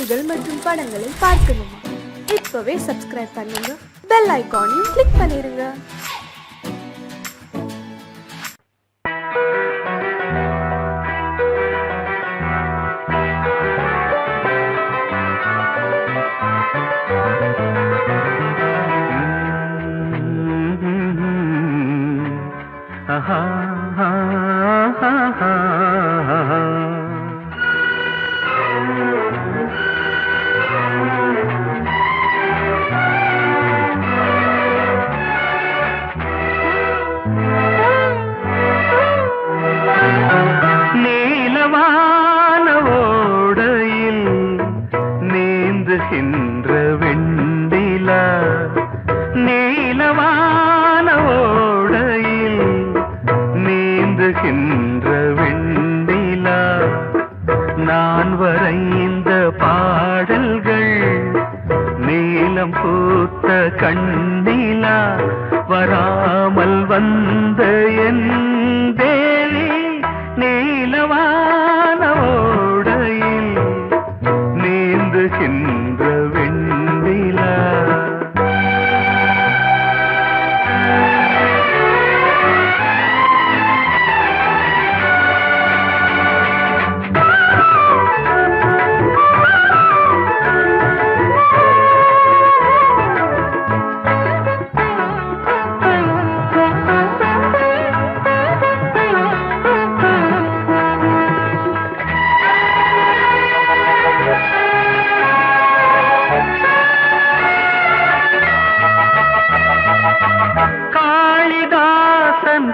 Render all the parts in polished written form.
கதைகள் மற்றும் படங்களை பார்க்கணுமா? இப்பவே சப்ஸ்கிரைப் பண்ணுங்க, பெல் ஐகானையும் கிளிக் பண்ணிருங்க. நான் வரைந்த பாடல்கள் நீலம் பூத்த கண்ணிலா வராமல் வந்த என் தேவி நீலவான ஓடையில் நீந்துகின்ற வெண்ணிலா.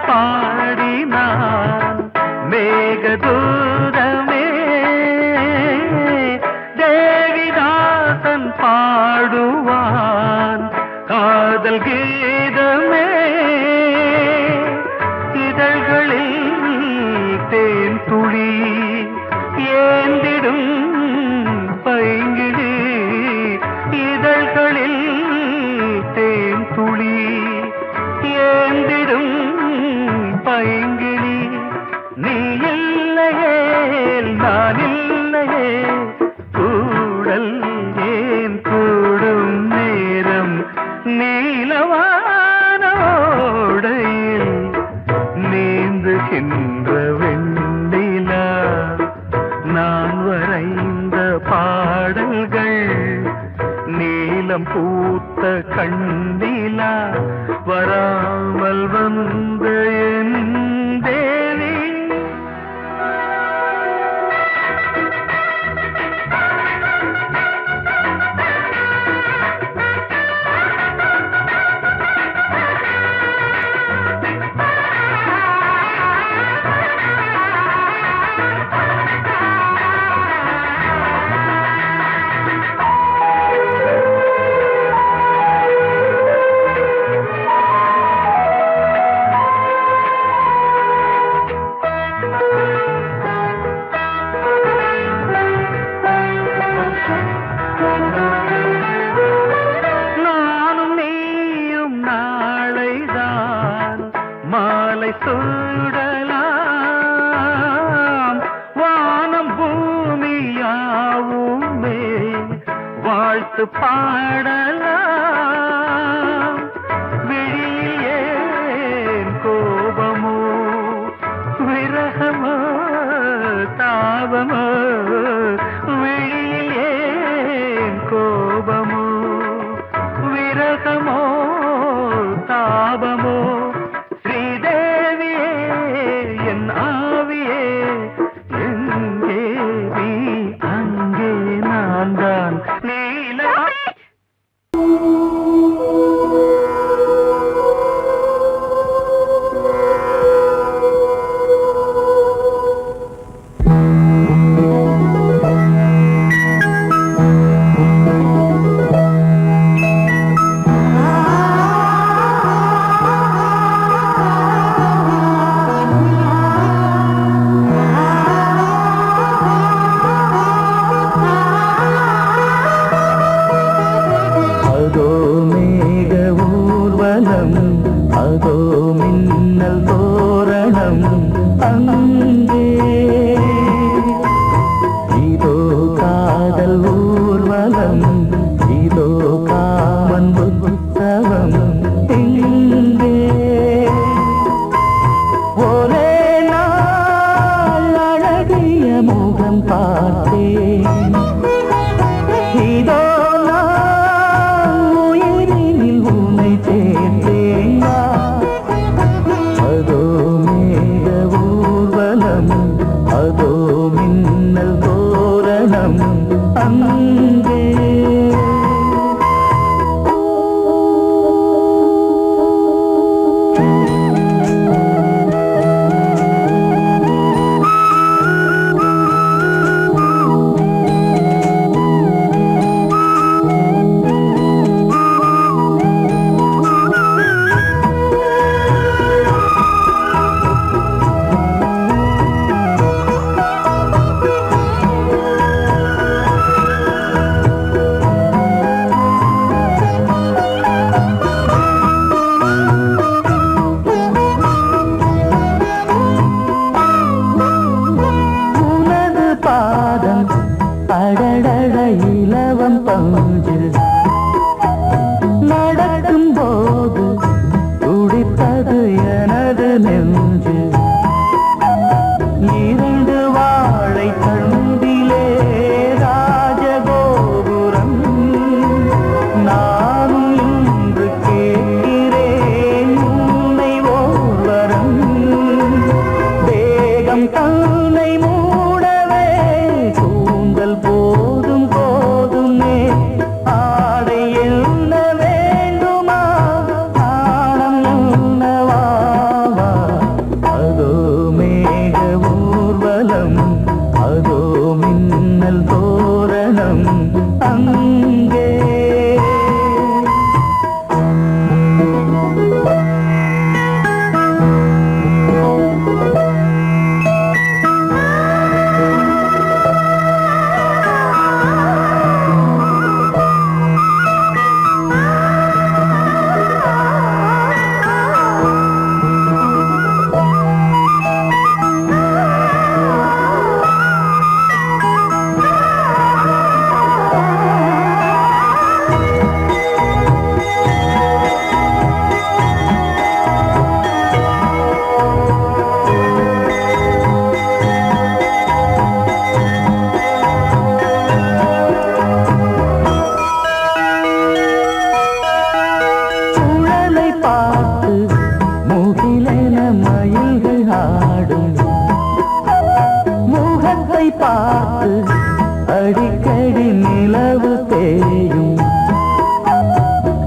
பாடினான் மேகதூதமே, தேவிதாசன் பாடுவான் காதல் கீதமே. இதழ்களில் தேன் துளி ஏந்திடும் பைங்கிழி, இதழ்களில் தேன் துளி ஏந்திடும் பைங்கிளி. நீ இல்லையே நான் இல்லையே, கூடல் ஏன் கூடும் நேரம் நீலவானோடையில் நீந்துகின்ற வெண்ணிலா. நான் வரைந்த பாடல்கள் நீலம் பூத்த கண்ணிலா வராமல் வந்த என் தேவி. மாலை சூடலாம் வானம் பூமியாவுமே வாழ்த்து பாடலாம். விழியில் ஏன் கோபமோ விரகமோ தாபமோ, விழியில் ஏன் கோபமோ விரகமோ தாபமோ. அங்கே. அடடட இலவம் பஞ்சு நடக்கும் போது துடித்தது எனது நெஞ்சு. இரண்டு வாழை தண்டிலே ராஜகோபுரம் நானும் இன்று கேட்கிறேன் உன்னை ஓர்வரம். தேகம் தன்னை மூடவே கூந்தல் போதும் போதுமே ஆடை என்ன வேண்டுமா ஆடம் என்னவா. அதோ மேக ஊர்வலம் அதோ மின்னல் தோரணம் அங்கே. மயில்கள் ஆடும் முகத்தை பார்த்து அடிக்கடி நிலவு தேயும்.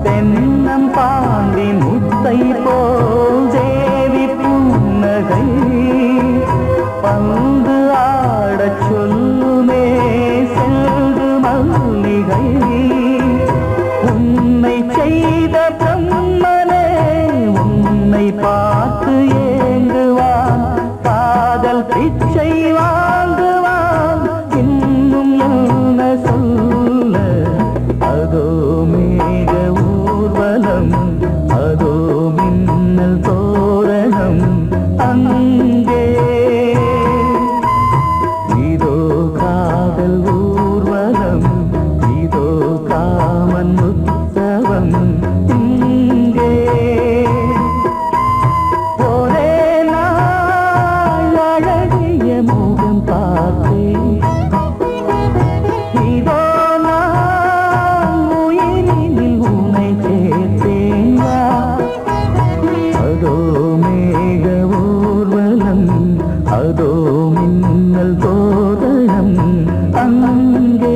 தென்னம் பாண்டி முத்தை போல் தேவி புன்னகை பந்து ஆடச் சொல்லுமே செல்து மல்லிகை. உன்னை செய்த பிரம்மனே உன்னை பார்த்து ஏங்குவான் காதல் பிச்சை வாங்குவான் இன்னும் என்ன சொல்ல. அதோ மேக ஊர்வலம் அதோ மின்னல் தோரணம் அங்கே. இதோ காதல் ஊர்வலம் இதோ காமன் உற்சவம் இங்கே. ஒரே நாள் அழகிய முகம் பார்த்தேன் இதோ நான் உயிரினில் உன்னை சேர்த்தேன். அதோ மேக ஊர்வலம் அதோ மின்னல் தோரணம் அங்கே.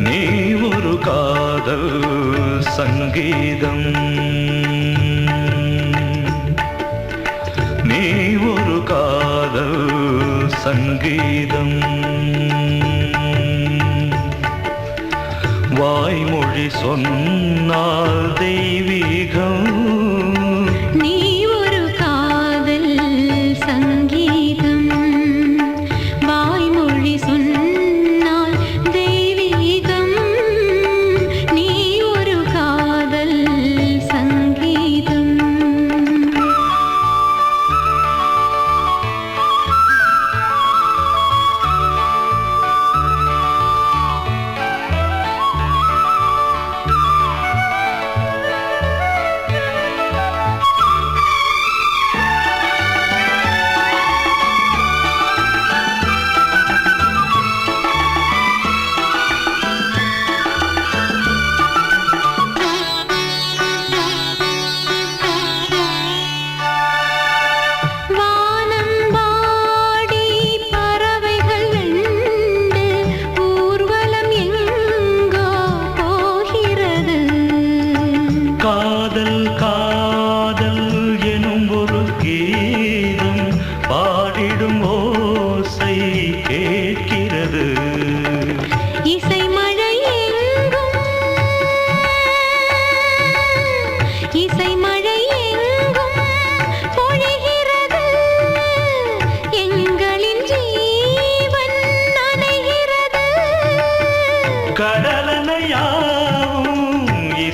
நீ ஒரு காதல் சங்கீதம் நீ ஒரு காதல் சங்கீதம். வாய்மொழி சொன்னால் தெய்வீகம். நீ ஒரு காதல் சங்கீதம் வாய்மொழி சொன்னால் தெய்வீகம். நீ ஒரு காதல் சங்கீதம்.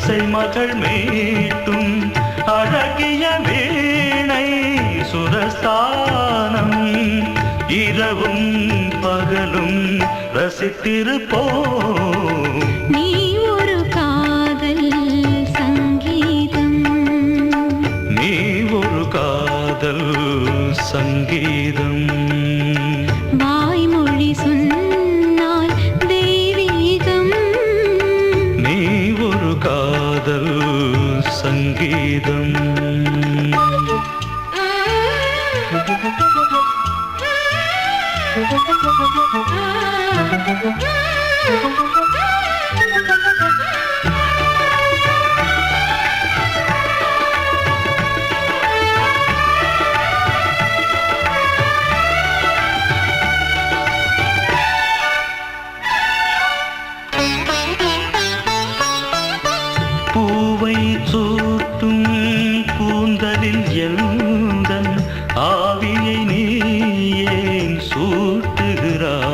இசை மகள் மீட்டும் அழகிய வீணை சுரஸ்தானம் இரவும் பகலும் ரசித்திருப்போம். நீ ஒரு காதல் சங்கீதம், நீ ஒரு காதல் சங்கீதம். வாய்மொழி சொன்னால் தெய்வீகம், நீ ஒரு காதல் சங்கீதம். பூவை சூட்டும் கூந்தலில் எந்தன் ஆவியை நீ ஏன் சூட்டுகிறாய்?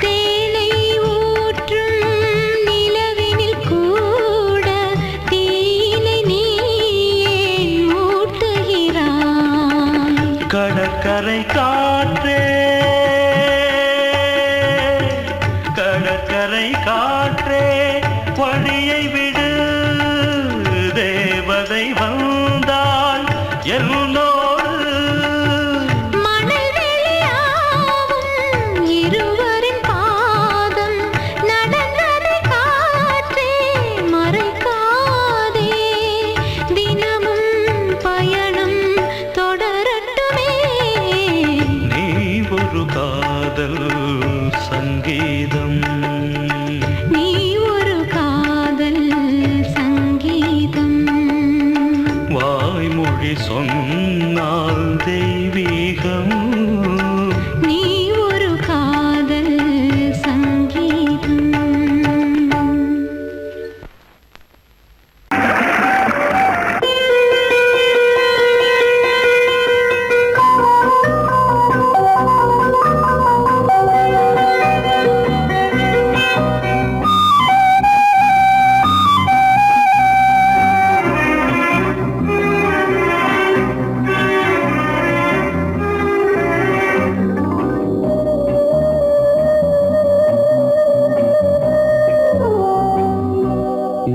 தேனை ஊற்றும் நிலவினில் கூட தீனை நீ ஏன் மூட்டுகிறாய்? கடற்கரை காற்றே, கடற்கரை காற்றே வழியை விடு, தேவதை வந்தால் என்னோடு. மணல் வெளியாகும் இருவரின் பாதம் நடந்ததை காற்றே மறைக்காதே, தினமும் பயணம் தொடரட்டுமே. நீ ஒரு காதல் சங்கீதம், நீ ஒரு காதல் சங்கீதம், வாய்மொழி சொன்னால் தெய்வீகம். நீ ஒரு காதல் சங்கீதம்.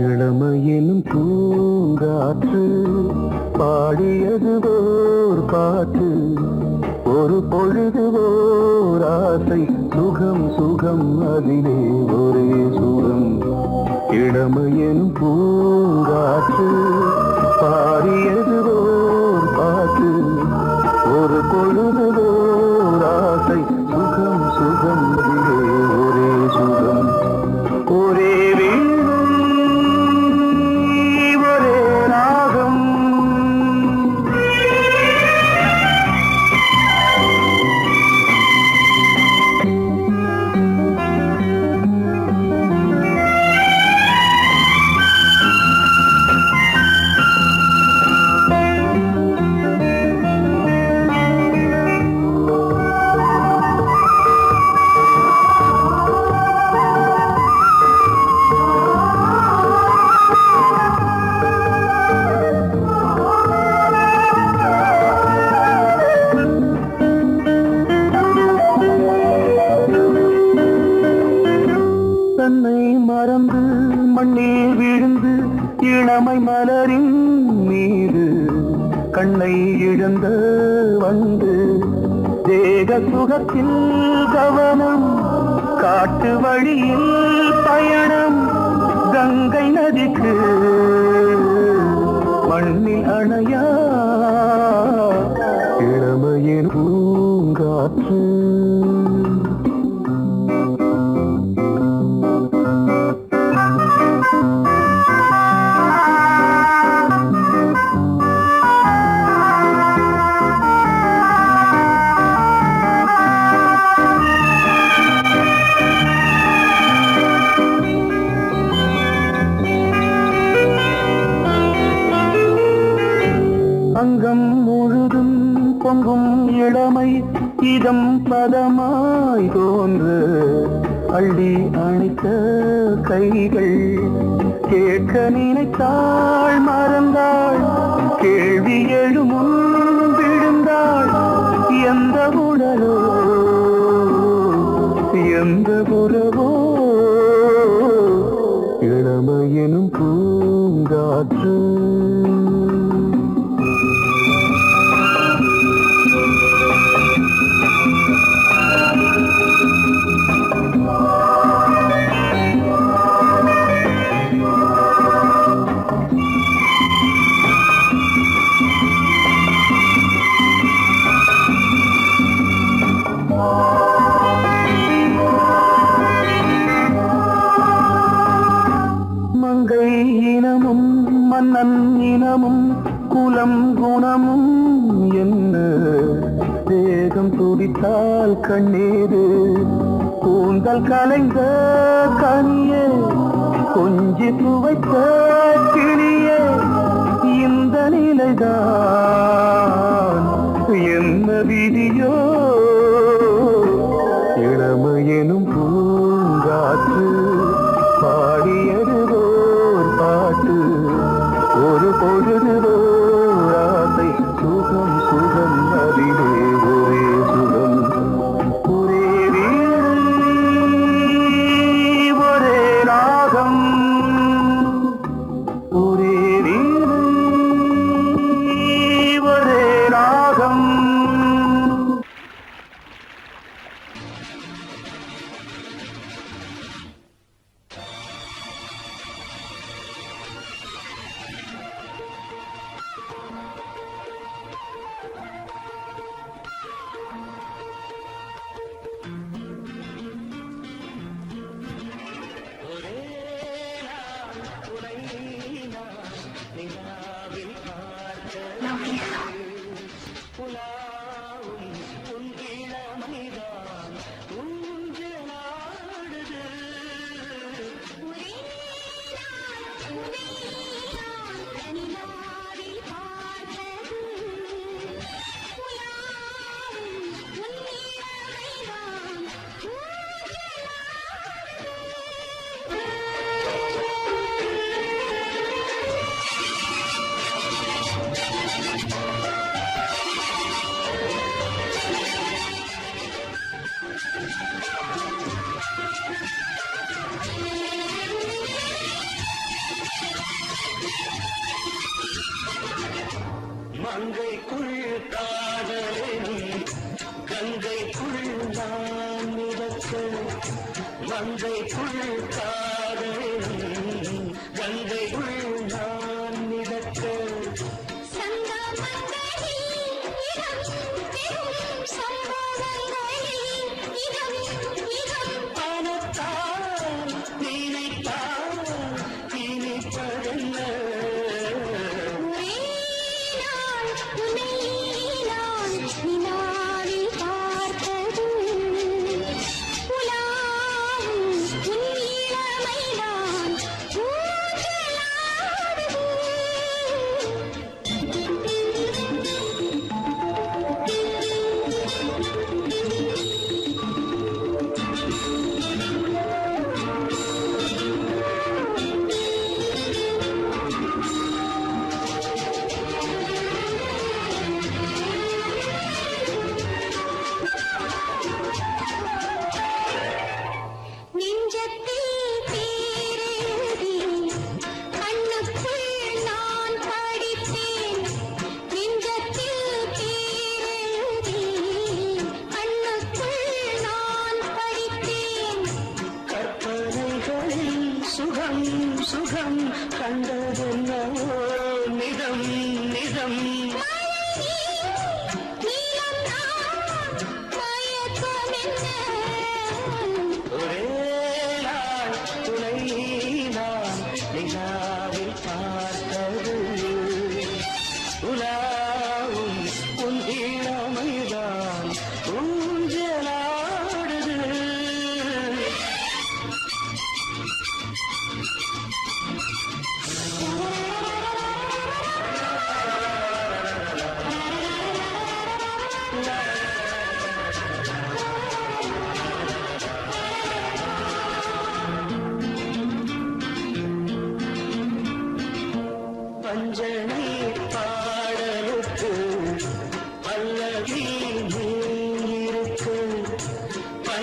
இளமையினும் பூங்காற்று பாடியது ஓர் பாட்டு, ஒரு பொழுது ஓர் ஆசை, சுகம் சுகம் அதிலே ஒரே சுகம். இளமையினும் பூங்காற்று பாடியது ஓர் பாட்டு, ஒரு பொழுது ஓர் ஆசை, சுகம் சுகம் அதிலே ஒரே சுகம். ஒரே வீடும் ஒரே ராகம், தன்னை மறந்து மண்ணில் விழுந்து இளமை மலரின் மீது கண்ணை இழந்த வந்து தேக சுகத்தில் கவனம், காட்டு வழியில் பயணம், கங்கை நதிக்கு மண்ணில் அணையா இளமையின் பூங்காற்று. அங்கம் முழுதும் பொங்கும் இளமை இதம் பதமாய் தோன்று, அள்ளி அணைத்த கைகள் கேட்க நினைத்தாள் மறந்தாள், கேள்வி எழுமுன் விழுந்தாள். எந்த உடலோ எந்த உறவோ இளமையெனும் பூங்காற்று. மங்கை இனமும் மன்னன் இனமும் குலம் குணமும் என்ன, தேகம் துடித்தால் கண்ணீரு கூந்தல் கலைந்த கனியே, கொஞ்சி துவைத்த கிளியே. இந்த நிலைதான் என்ன விதியோ, இளமையெனும் பூங்காற்று பாடியதுவோர் பாட்டு. ஒரு பொழுதுவோர் ஆசை, சுகம் சுகம் அதிலே ஒரே சுகம். ஒரே வீடு ஒரே ராகம், ஒரே வீடு ஒரே ராகம். மங்கைக்குள் காதலினும் கங்கைக்குள் நான் மிதக்க, மங்கைக்குள் காதலினும் கங்கைக்குள் நான் மிதக்க. பணத்தால் நினைத்தால் இனிப்பதென்ன, சுகம் சுகம் கண்டதென்னவோ நிதம் நிதம். ஒரே நாள் துணை நான் நிலாவில் பார்த்தது, உலாவும் உன் இளமைதான் ஊஞ்சலாடுது.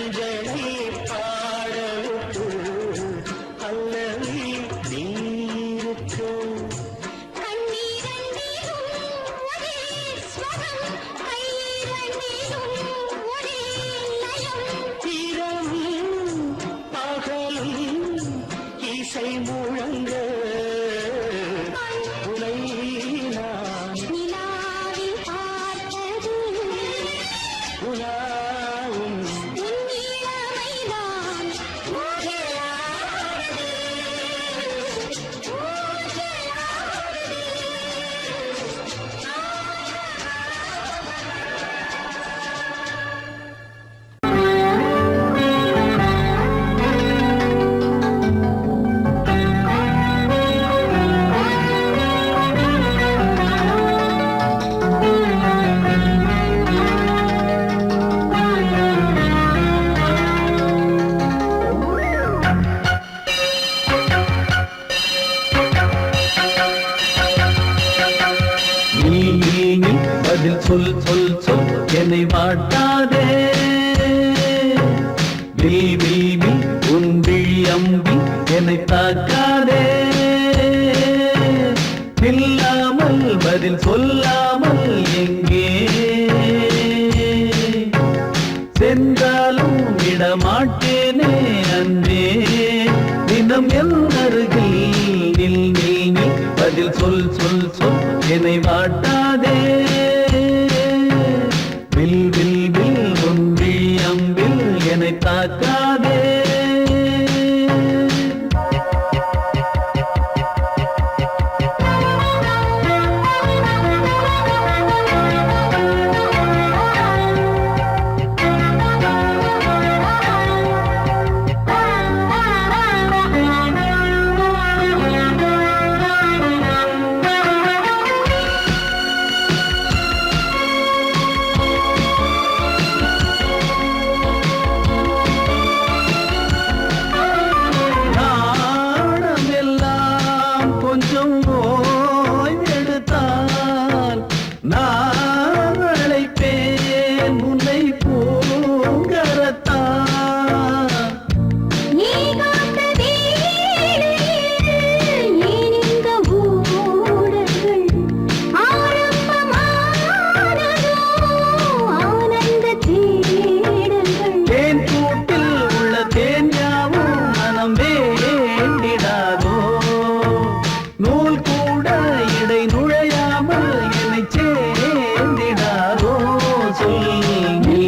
மஞ்சளை பாடலுக்கு அல்லவி நீருக்கு இரவும் பகலும் இசை முழங்க உனை நான் உலாவும் நீ பதில் சொல் சொல் சொல் என்னை வாட்டாதே வில் உன் விழி அம்பி என்னை தாக்காதே இல்லாமல் பதில் சொல்லாமல் எங்கே சென்றாலும் விடமாட்டேனே அன்பே தினம் என் அருகில் நில் நில் நில் பதில் சொல் சொல் சொல் என்னை வாட்டாதே வில் ஒன்றி அம்பில் என்னை தாக்காதே நான் அழைப்பேன் உன்னை பூங்கரத்தான் தேன் கூட்டில் உள்ள தேன் யாவும் மனம் வேண்டிடாதோ நூல் கூட இடை நுழையாமல் என்னை சேர்ந்திடாதோ சொல் நீ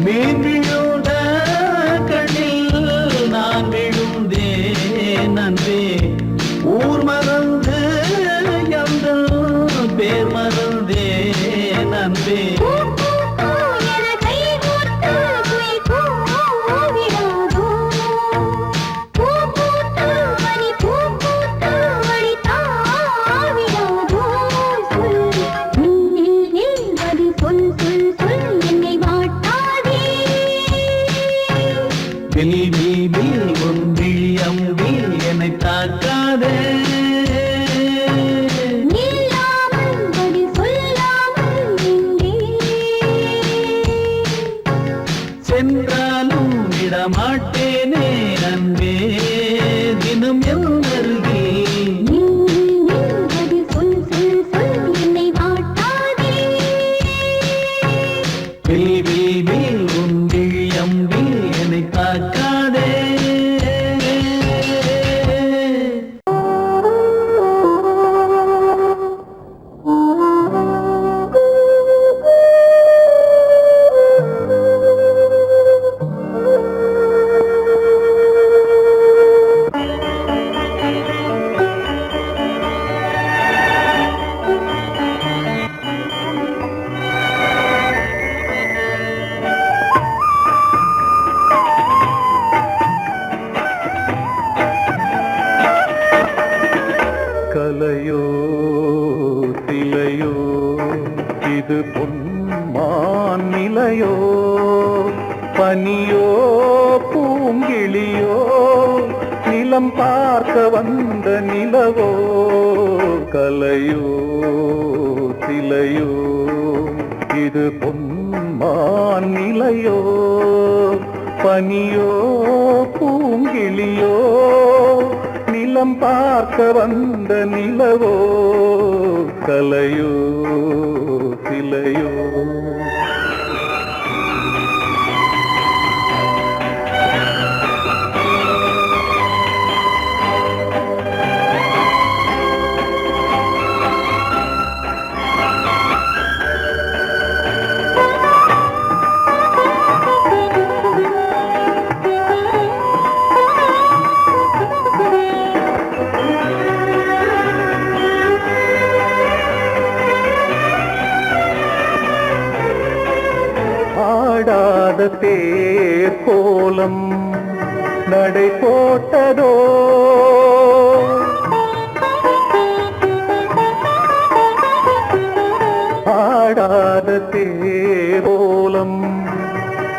மீன்விழுந்த கண்ணில் நான் விழுந்தேன் அன்பே ஊர் மறந்து எங்கள் பேர் மறந்தேன் அன்பே வில் ஒன்றி அம்பி என்னை தாக்காதே பொன்மான் நிலையோ பனியோ பூங்கிளியோ நிலம் பார்க்க வந்த நிலவோ கலையோ சிலையோ இது பொன்மான் நிலையோ பனியோ பூங்கிளியோ நிலம் பார்க்க வந்த நிலவோ கலையோ சிலையோ ஆடாத தேர் கோலம் நடை போட்டதோ ஆடாத தேர் கோலம்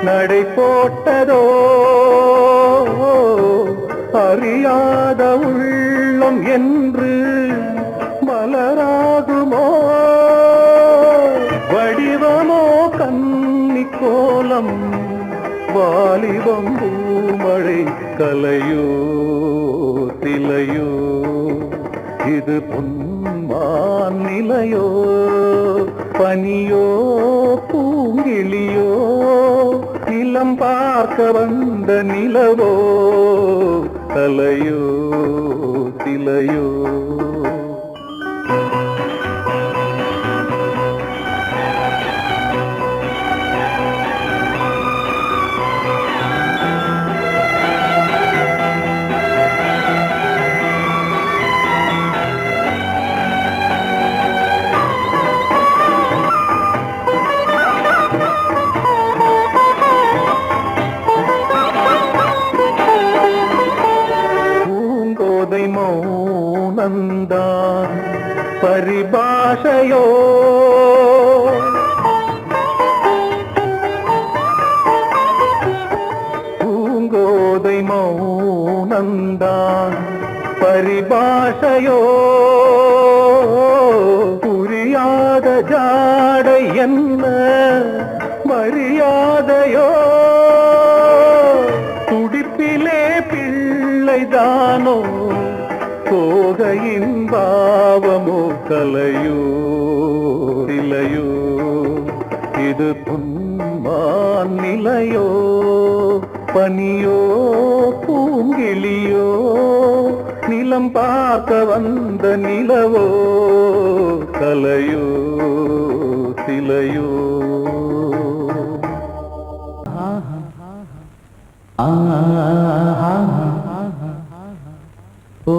நடை போட்டதோ அறியாத உள்ளம் என்று மலராகுமோ வடிவமோ கன்னி கோலம் வாலிபம் பூமழை கலையோ திலையோ இது பொன்மான் நிலையோ பனியோ பூங்கிளியோ நிலம் பார்க்க வந்த நிலவோ கலையோ திலையோ மௌனந்தான் பரிபாஷையோ பூங்கோதை மௌனந்தான் பரிபாஷையோ புரியாத ஜாடை என்ன மரியாதையோ துடிப்பிலே பிள்ளைதானோ கோகையின் பாவமோ கலையோ இலையோ இது பொன்மான் நிலையோ பனியோ பூங்கிளியோ நிலம் பார்க்க வந்த நிலவோ கலையோ சிலையோ ஓ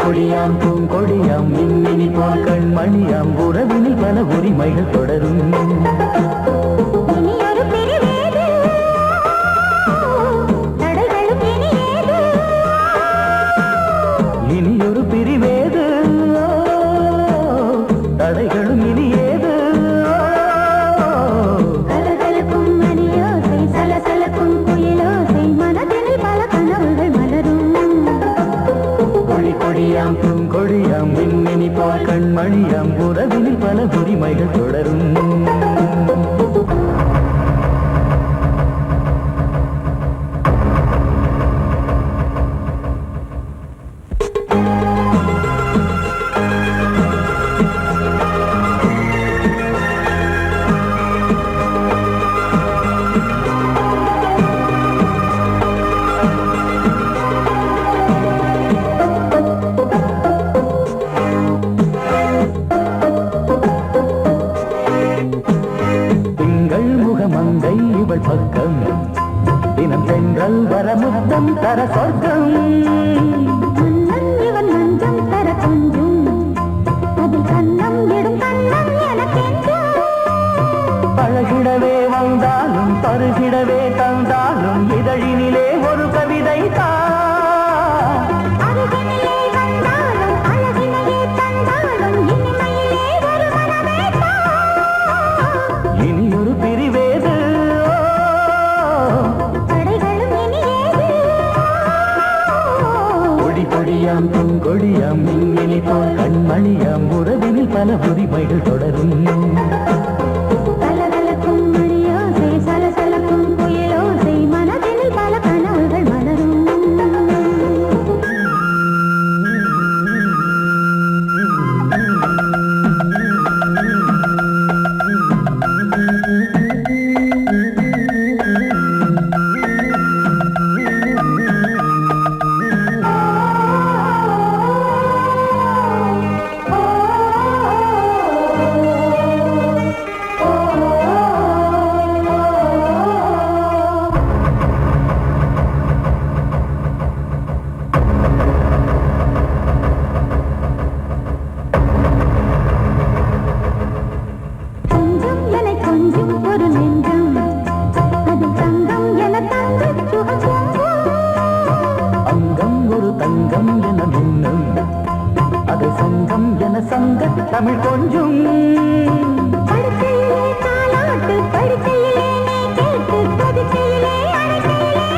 கொடியாம் பூங்கொடியாம் மின்மினி போல் கண்மணியாம் உறவினில் பல உரிமைகள் தொடரும் இனியொரு பிரிவேது தடைகளும் இனியேது கொடியாம் பூங்கொடியாம் மின்மினி போல் கண்மணியாம் உறவினில் பல உரிமைகள் தொடரும் தர சொர்க்கம் மன்னன் இவன் மஞ்சம் தர கொஞ்சும் அதில் கண்ணம் இடும் கண்ணம் எனக்கென்றும் பழகிடவே வந்தாலும் பருகிடவே தந்தாலும் இதழினிலே ஒரு கவிதை அருகினிலே வந்தாலும் அழகினையே தந்தாலும் இனிமையிலே ஒரு மனமே இனியொரு பிரிவேது தடைகளும் இனியேது கொடி கொடியாம் பூங்கொடியாம் மின்மினி போல் கண்மணியாம் உறவினில் பல உரிமைகள் தொடரும் கலகலக்கும் மணியோசை சலசலக்கும் புயலோசை மனதினில் பல கனவுகள் மலரும் கொஞ்சம் என கொஞ்சம் ஒரு நெஞ்சம் அது தங்கம் என தங்கச் சுகம் அங்கம் ஒரு தங்கம் என மின்னும் அது சங்கம் என சங்க தமிழ் கொஞ்சும் படுக்கையிலே தாலாட்டு படுக்கையிலே நீ கேட்டு கொதிக்கையிலே அணைக்கையிலே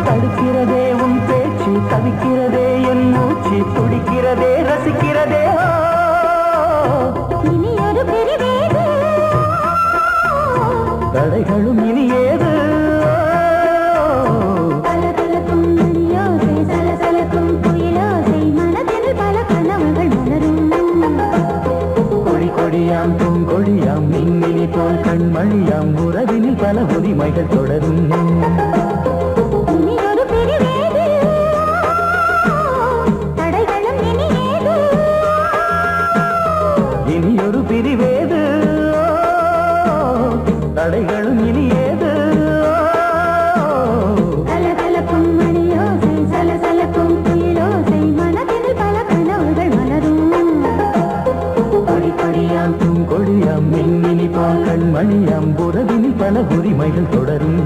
தடுக்கிறதே உன் பேச்சு தவிக்கிறதே என் மூச்சு துடிக்கிறதே ரசிக்கிறதே இனி ஒரு பிரிவேது தடைகளும் இனியேது கலகலக்கும் மணியோசை சலசலக்கும் புயலோசை மனதில் பல கனவுகள் மலரும் கொடி கொடியாம் பூங்கொடியாம் மின்மினி போல் கண்மணியாம் உறவினில் பல உரிமைகள் தொடரும் இனி ஒரு பிரிவேது தடைகளும் இனியேது இனியொரு பிரிவேது தடைகளும் இனியேது கலகலக்கும் மணியோசை சலசலக்கும் புயலோசை மனதில் பல கனவுகள் மலரும் கொடி கொடியாம் பூங்கொடியாம் மின்மினி போல் கண்மணியாம் உறவினில் பல உரிமைகள் தொடரும்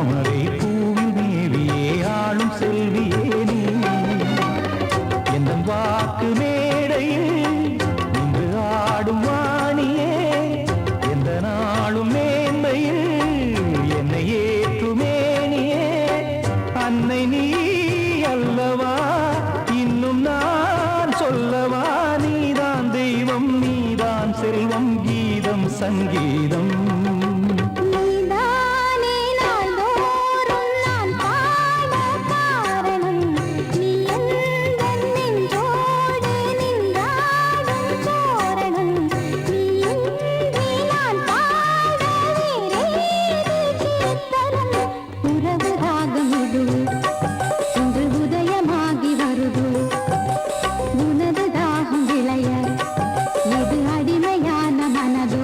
தாமரை பூவில் தேவியே ஆளும் செல்வியே நீ எந்த வாக்கு மேடையில் நின்று ஆடும் வாணியே எந்த நாளும் மேன்மையில் என்னை ஏற்றுமேனியே அன்னை நீ அல்லவா இன்னும் நான் சொல்லவா நீதான் தெய்வம் நீதான் செல்வம் கீதம் சங்கீதம் நீதானே நாள்தோறும் நான் பாட காரணம் நீ எந்தன் நெஞ்சோடு நின்றாடும் தோரணம் நீ இன்றி நான் பாட வேறேது கீர்த்தனம் உறவு ராகம் இது இன்று உதயமாகி வருது உனது தாகம் விளைய இது அடிமையான மனதோ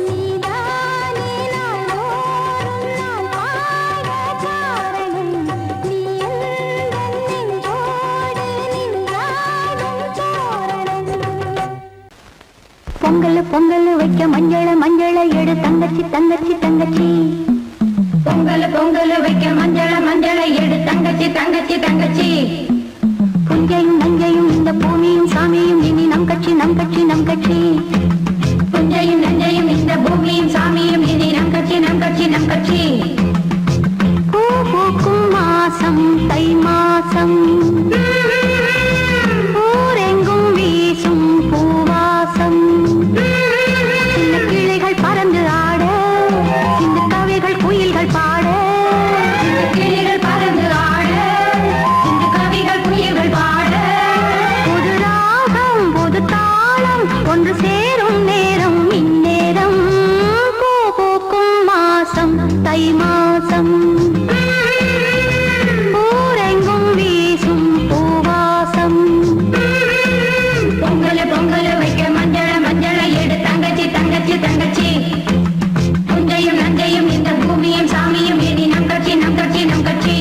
நீதானே நாள்தோறும் நான் பாட காரணம் நீ எந்தன் நெஞ்சோடு நின்றாடும் தோரணம் பொங்கல் பொங்கல் வைக்க மஞ்சள மஞ்சள எடு தங்கச்சி தங்கச்சி தங்கச்சி பொங்கல் பொங்கல் வைக்க மஞ்சள மஞ்சள எடு தங்கச்சி தங்கச்சி தங்கச்சி புஞ்சையும் நஞ்சையும் இந்த பூமியும் சாமியும் இனி நம் கட்சி நம் கட்சி நம் கட்சி புஞ்சையும் நஞ்சையும் இந்த பூமியும் சாமியும் இனி நம் கட்சி நம் கட்சி நம் கட்சி பூ பூக்கும் மாசம் தை மாசம் ஊரெங்கும் வீசும் பூவாசம் சின்ன கிளைகள் பறந்து ஆட சின்ன கவிகள் குயில்கள் பாட சின்ன கிளைகள் பறந்து ஆட சின்ன கவிகள் குயில்கள் பாட புது ராகம் புது தாளம் ஒன்று சேரும் நேரம் இந்நேரம் பூ பூக்கும் மாசம் தை மாசம் ஊரெங்கும் வீசும் பூவாசம் பொங்கல பொங்கல வைக்க மஞ்சள மஞ்சள எடு தங்கச்சி தங்கச்சி தங்கச்சி புஞ்சையும் நஞ்சையும் இந்த பூமியும் சாமியும் இனி நம் கட்சி நம் கட்சி நம் கட்சி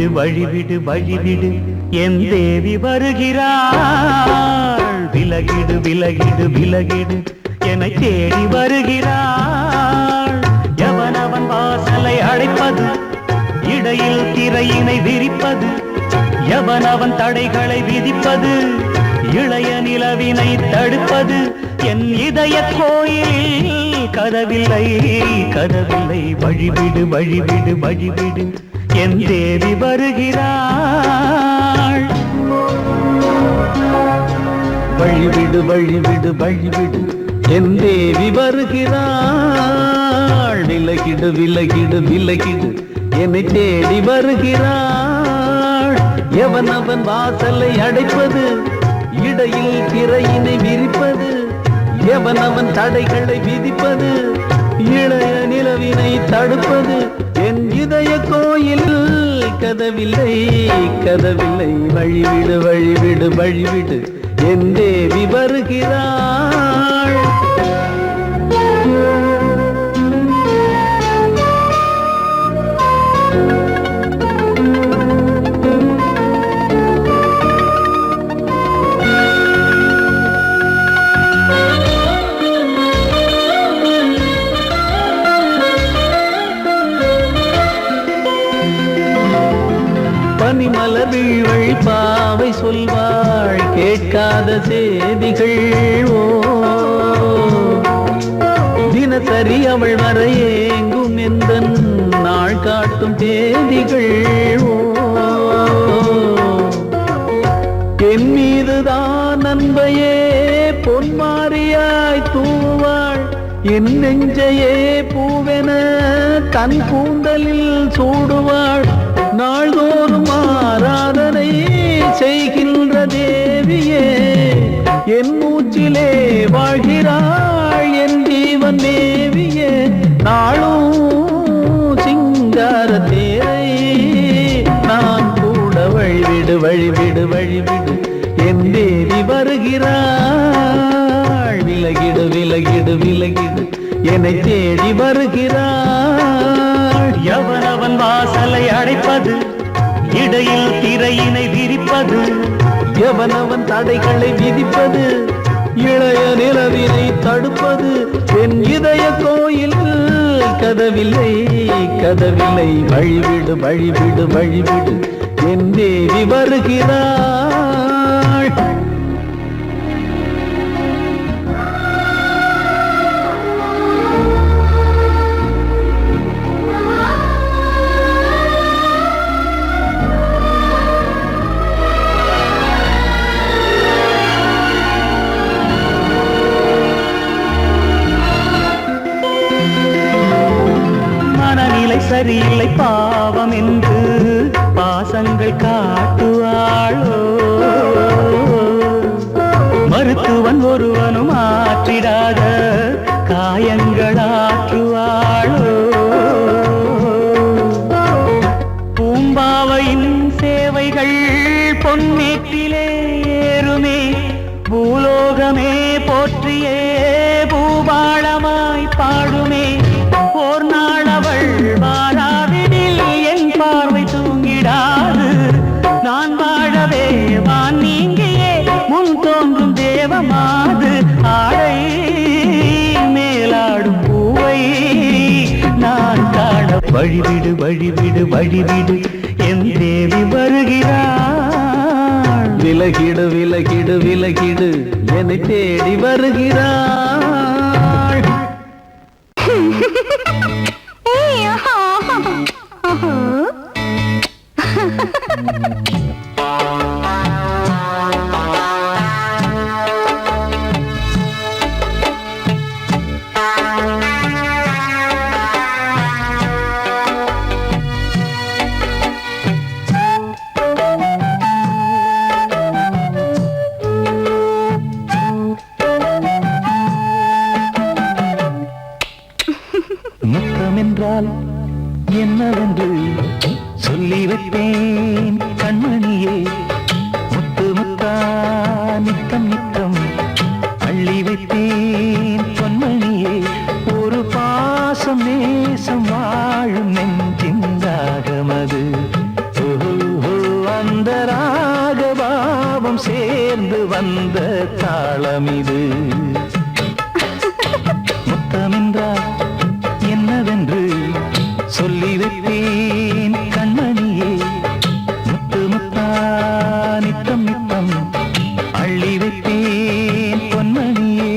வழிவிடு வழிவிடு வழிவிடு என் தேவி வருகிறாள் விலகிடு விலகிடு விலகிடு என்னை தேடி வருகிறாள் எவனவன் வாசலை அடைப்பது இடையில் திரையினை விரிப்பது எவனவன் தடைகளை விதிப்பது இளைய நிலவினை தடுப்பது என் இதய கோயில் கதவில்லை கதவில்லை வழிவிடு வழிவிடு வழிவிடு என் தேவி வருகிறாள் வழிவிடு வழிவிடு வழிவிடு என் தேவி வருகிறாள் விலகிடு விலகிடு விலகிடு என்னை தேடி வருகிறாள் எவனவன் வாசலை அடைப்பது இடையில் திரையினை விரிப்பது எவனவன் தடைகளை விதிப்பது இளைய நிலவினை தடுப்பது என் இதய கோயில் கதவில்லை கதவில்லை வழிவிடு வழிவிடு வழிவிடு என் தேவி வருகிறாள் பனிமலர் வீழ்வழி பாவை சொல்வாள் கேட்காத செய்திகள் ஓ தினசரி அவள் வர ஏங்கும் எந்த நாள் காட்டும் தேதிகள் ஓ என் மீதுதான் அன்பையே பொன்மாரியாய் தூவாள் என் நெஞ்சையே பூவென தன் கூந்தலில் சூடுவாள் நாள்தோறும் ஆராதனை செய்கின்ற தேவியே என் மூச்சிலே வாழ்கிறாள் என் ஜீவன் தேவியே நாளும் சிங்கார தேரை நான் கூட வழிவிடு வழிவிடு வழிவிடு என் தேவி வருகிறாள் விலகிடு விலகிடு விலகிடு என்னை தேடி வருகிறாள் எவனவன் வாசலை அடைப்பது இடையில் திரையினை விரிப்பது எவனவன் தடைகளை விதிப்பது இளைய நிலவினை தடுப்பது என் இதய கோயில் கதவில்லை கதவில்லை வழிவிடு வழிவிடு வழிவிடு என் தேவி வருகிறாள் சரியில்லை பாவம் என்று பாசங்கள் காட்டுவாளோ மருத்துவன் ஒருவனும் ஆற்றிடாத காயங்களாற்றுவாளோ பூம்பாவையின் சேவைகள் பொன்னேற்றிலே ஏறுமே பூலோகமே போற்றியே பூபாளமாய் பாடுமே ஓர் நாள் அவள் வாராவிடில் என் பார்வை தூங்கிடாது நான் வாழவே வான் நீங்கியே முன் தோன்றும் தேவமாது ஆடை மேலாடும் பூவை நான் காண வழிவிடு வழிவிடு வழிவிடு என் தேவி வருகிறாள் விலகிடு விலகிடு விலகிடு என்னை தேடி வருகிறாள் முத்தமென்றால் என்னவென்று சொல்லி வைப்பேன் கண்மணியே முத்து முத்தா நித்தம் நித்தம் அள்ளி வைப்பேன் பொன்மணியே ஒரு பாசம் நேசம் வாழும் நெஞ்சின் ராகமது ஓ பாவம் சேர்ந்து வந்த தாளம் இது. முத்தமென்றால் என்னவென்று சொல்லி வைப்பேன் கண்மணியே. முத்து முத்தா நித்தம் நித்தம் அள்ளி வைப்பேன் பொன்மணியே.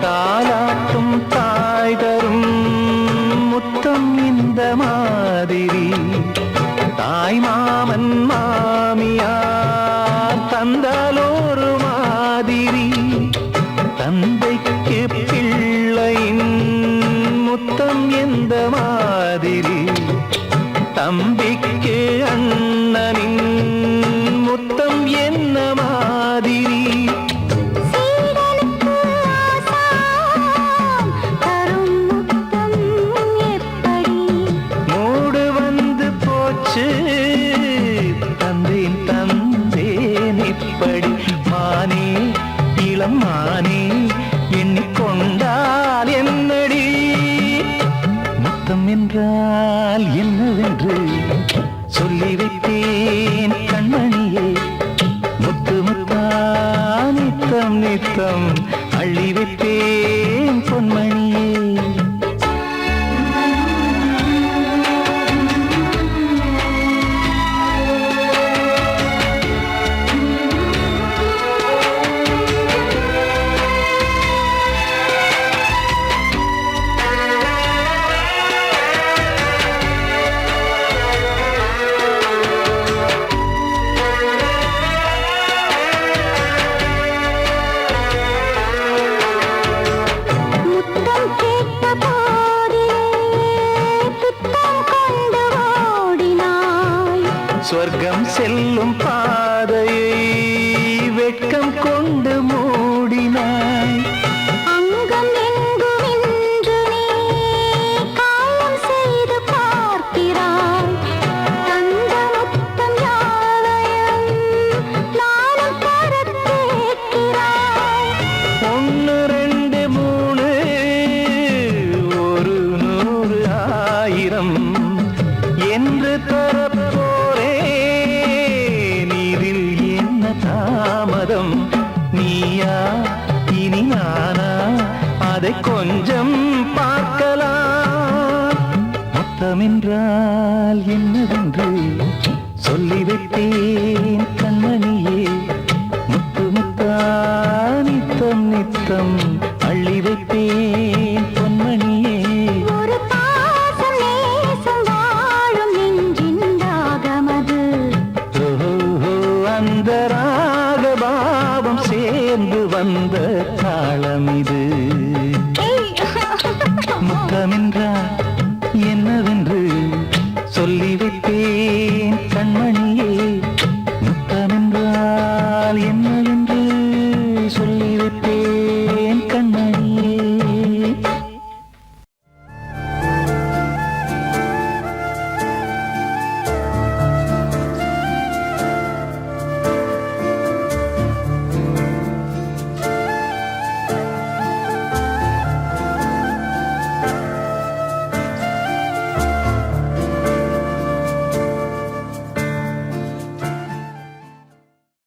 தாலாட்டும் தாய் தரும் முத்தம் இந்த மாதிரி தாய் மாமன் மாமியார் தந்தாலோரு மாதிரி. தந்தைக்கு பிள்ளையின் முத்தம் எந்த மாதிரி தம்பிக்கு அண்ணனின் முத்தம் என்ன மாதிரி. சீடனுக்கு ஆசான் தரும் முத்தம் எப்படி? மூடு வந்து போச்சு தந்தேன் தந்தேன் இப்படி. மானே இளம் மானே எண்ணிக்கொண்டால் என்னடி. முத்தம் என்றால் என்னவென்று சொல்லி வைத்தேன் கண்மணியே. முத்து முத்தா நித்தம் நித்தம் அள்ளி வைத்தேன் பொன்மணியே. முத்தம் கேட்ட போதிலே துத்தம் கொண்டு ஓடினாய். சொர்க்கம் செல்லும் பாதையை வெட்கம் கொண்டு மூடினாய். அங்கம் எங்கும் இன்று நீ காயம் செய்து பார்க்கிறாய். தந்த முத்தம் யாவையும் நானும் தரக் கேட்கிறாய். 1 2 3 ஒரு 100 1000 என்று தரப்போரே. நீரில் என்ன தாமதம்? நீயா இனி நானா அதை கொஞ்சம் பார்க்கலாம். முத்தமென்றால் என்னவென்று சொல்லி வைத்தேன்